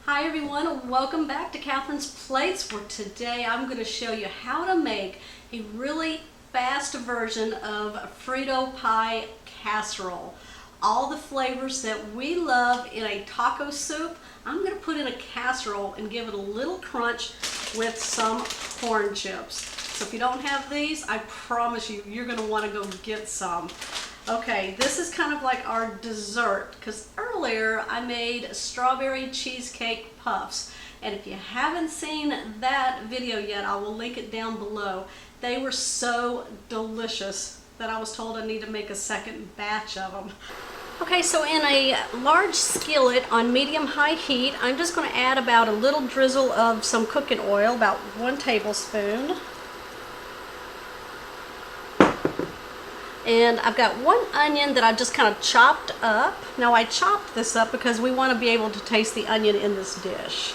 Hi everyone, welcome back to Catherine's Plates, where today I'm going to show you how to make a really fast version of Frito pie casserole. All the flavors that we love in a taco soup, I'm going to put in a casserole and give it a little crunch with some corn chips. So if you don't have these, I promise you, you're going to want to go get some. Okay, this is kind of like our dessert, because earlier I made strawberry cheesecake puffs, and if you haven't seen that video yet, I will link it down below. They were so delicious that I was told I need to make a second batch of them. Okay, so in a large skillet on medium-high heat, I'm just going to add about a little drizzle of some cooking oil, about 1 tablespoon. And I've got 1 onion that I just kind of chopped up. Now I chopped this up because we want to be able to taste the onion in this dish.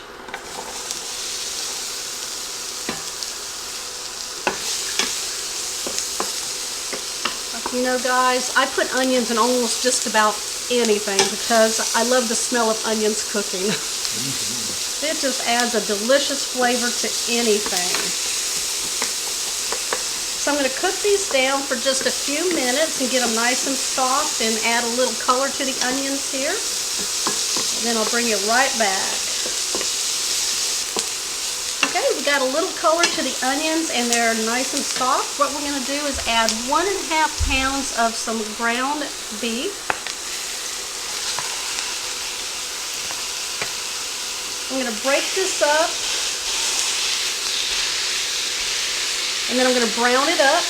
You know guys, I put onions in almost just about anything because I love the smell of onions cooking. It just adds a delicious flavor to anything. So I'm going to cook these down for just a few minutes and get them nice and soft and add a little color to the onions here. And then I'll bring you right back. Okay, we got a little color to the onions and they're nice and soft. What we're going to do is add 1.5 pounds of some ground beef. I'm going to break this up. And then I'm going to brown it up.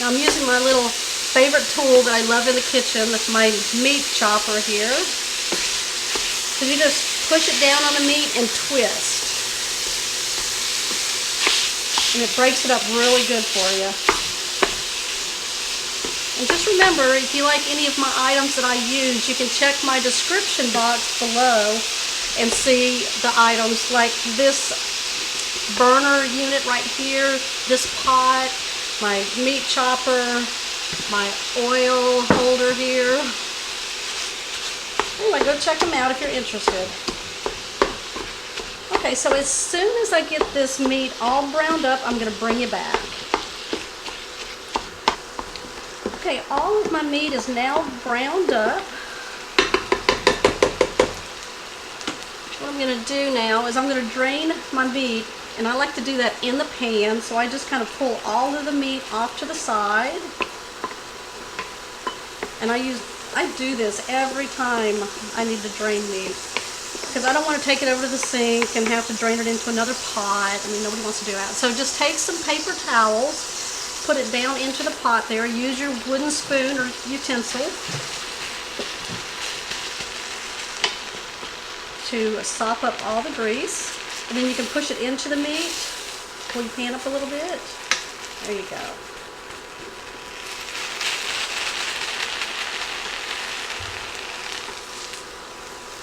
Now I'm using my little favorite tool that I love in the kitchen. That's my meat chopper here. So you just push it down on the meat and twist. And it breaks it up really good for you. And just remember, if you like any of my items that I use, you can check my description box below and see the items like this burner unit right here, this pot, my meat chopper, my oil holder here. Anyway, go check them out if you're interested. Okay, so as soon as I get this meat all browned up, I'm going to bring you back. Okay, all of my meat is now browned up. What I'm going to do now is I'm going to drain my meat. And I like to do that in the pan, so I just kind of pull all of the meat off to the side. And I do this every time I need to drain meat, because I don't want to take it over to the sink and have to drain it into another pot. I mean, nobody wants to do that. So just take some paper towels, put it down into the pot there. Use your wooden spoon or utensil to sop up all the grease. And then you can push it into the meat. Pull your pan up a little bit. There you go.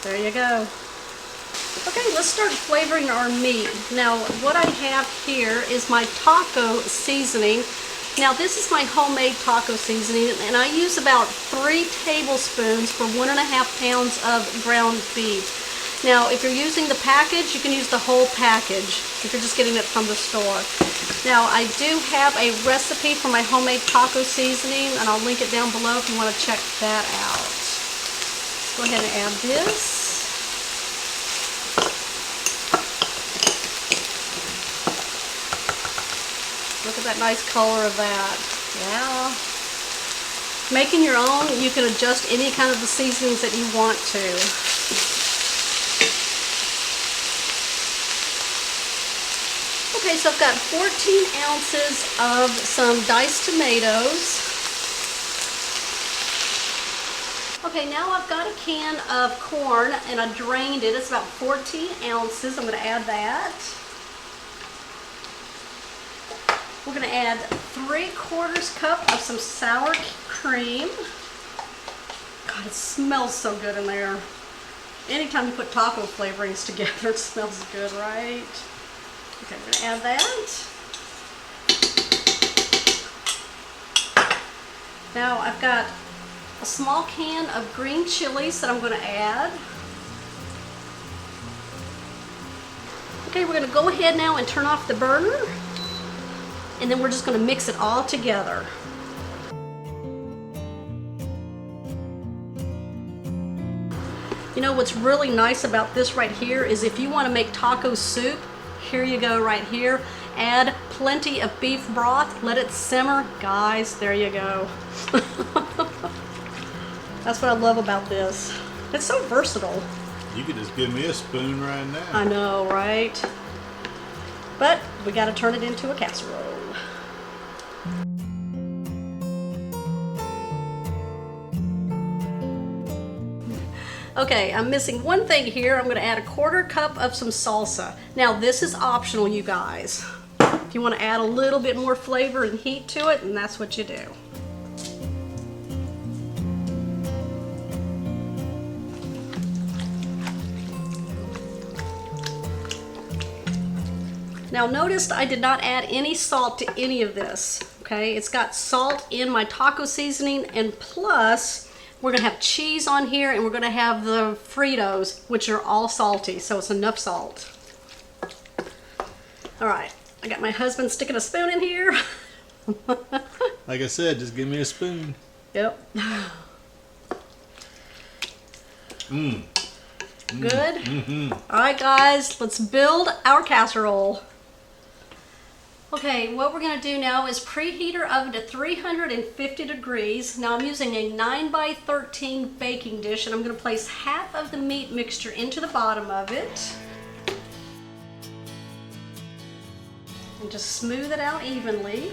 There you go. Okay, let's start flavoring our meat. Now, what I have here is my taco seasoning. Now, this is my homemade taco seasoning, and I use about 3 tablespoons for 1.5 pounds of ground beef. Now, if you're using the package, you can use the whole package if you're just getting it from the store. Now, I do have a recipe for my homemade taco seasoning, and I'll link it down below if you want to check that out. Go ahead and add this. Look at that nice color of that. Yeah. Making your own, you can adjust any kind of the seasonings that you want to. Okay, so I've got 14 ounces of some diced tomatoes. Okay, now I've got a can of corn and I drained it. It's about 14 ounces. I'm going to add that. We're going to add 3/4 cup of some sour cream. God, it smells so good in there. Anytime you put taco flavorings together, it smells good, right? Okay, I'm going to add that. Now I've got a small can of green chilies that I'm going to add. Okay, we're going to go ahead now and turn off the burner, and then we're just going to mix it all together. You know what's really nice about this right here is if you want to make taco soup, here you go right here. Add plenty of beef broth, let it simmer. Guys, there you go. That's what I love about this. It's so versatile. You could just give me a spoon right now. I know, right? But we got to turn it into a casserole. Okay, I'm missing one thing here. I'm going to add a 1/4 cup of some salsa. Now this is optional, you guys. If you want to add a little bit more flavor and heat to it, and that's what you do. Now notice I did not add any salt to any of this, okay? It's got salt in my taco seasoning, and plus we're gonna have cheese on here, and we're gonna have the Fritos, which are all salty, so it's enough salt. All right, I got my husband sticking a spoon in here. Like I said, just give me a spoon. Yep. Good? Mm-hmm. All right, guys, let's build our casserole. Okay, what we're going to do now is preheat our oven to 350 degrees. Now I'm using a 9x13 baking dish, and I'm going to place half of the meat mixture into the bottom of it. And just smooth it out evenly.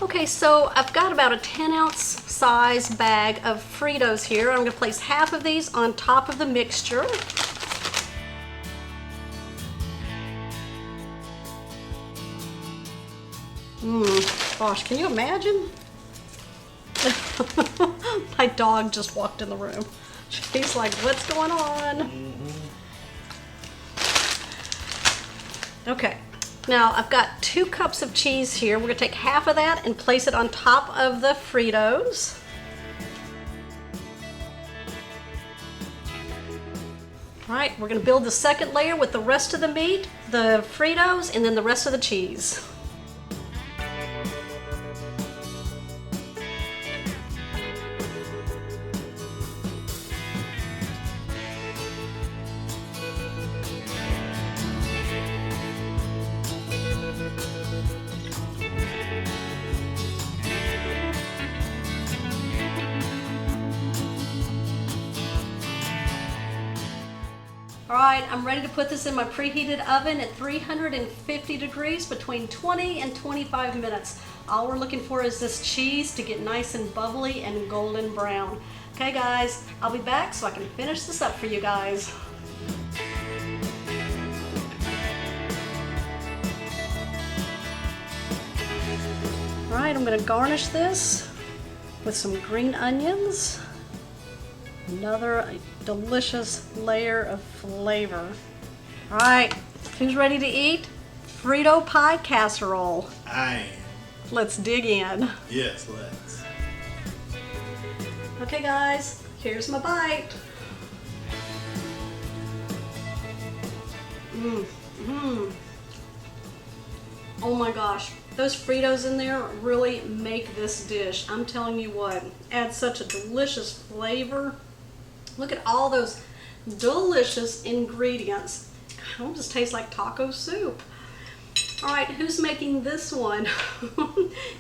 Okay, so I've got about a 10-ounce size bag of Fritos here. I'm going to place half of these on top of the mixture. Gosh, can you imagine? My dog just walked in the room. She's like, what's going on? Okay, now I've got 2 cups of cheese here. We're gonna take half of that and place it on top of the Fritos. All right, we're gonna build the second layer with the rest of the meat, the Fritos, and then the rest of the cheese. All right, I'm ready to put this in my preheated oven at 350 degrees between 20 and 25 minutes. All we're looking for is this cheese to get nice and bubbly and golden brown. Okay guys, I'll be back so I can finish this up for you guys. All right, I'm gonna garnish this with some green onions. Another delicious layer of flavor. All right, who's ready to eat? Frito pie casserole. I am. Let's dig in. Yes, let's. Okay guys, here's my bite. Oh my gosh, those Fritos in there really make this dish. I'm telling you what, adds such a delicious flavor. Look at all those delicious ingredients. It almost tastes like taco soup. All right, who's making this one?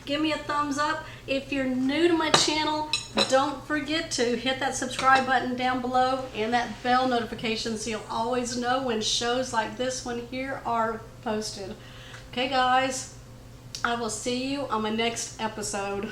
Give me a thumbs up. If you're new to my channel, don't forget to hit that subscribe button down below and that bell notification so you'll always know when shows like this one here are posted. Okay guys, I will see you on my next episode.